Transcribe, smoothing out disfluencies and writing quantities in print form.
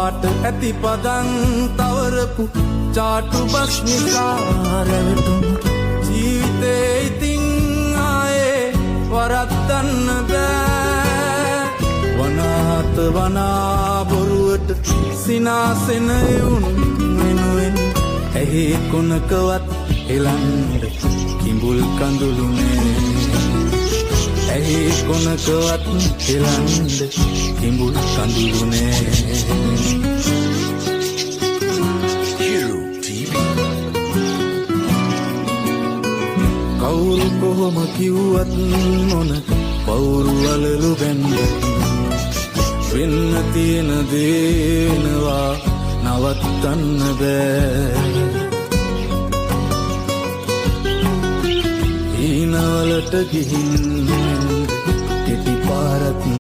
පාට ඇති පදන් තවරපු චාටු බස් නිසා රැවටුණු ජීවිතේ ඉතින් ආයේ වරද්දන්න බෑ වනාත වනා බොරුවට සිනාසෙන යුන් වෙනුවෙන් ඇහි කොනකවත් එලන්ද කිඹුල් කඳුළුනේ ඇහි කොනකවත් එලන්ද කිඹුල් කඳුළුනේ කවුරු කොහොම කිව්වත් මොන පවුරු වලලු බැන්ද වෙන්න තියෙන දේනවා නවත්තන්න බෑ හීනවලට ගිහින් කෙටි පාරක්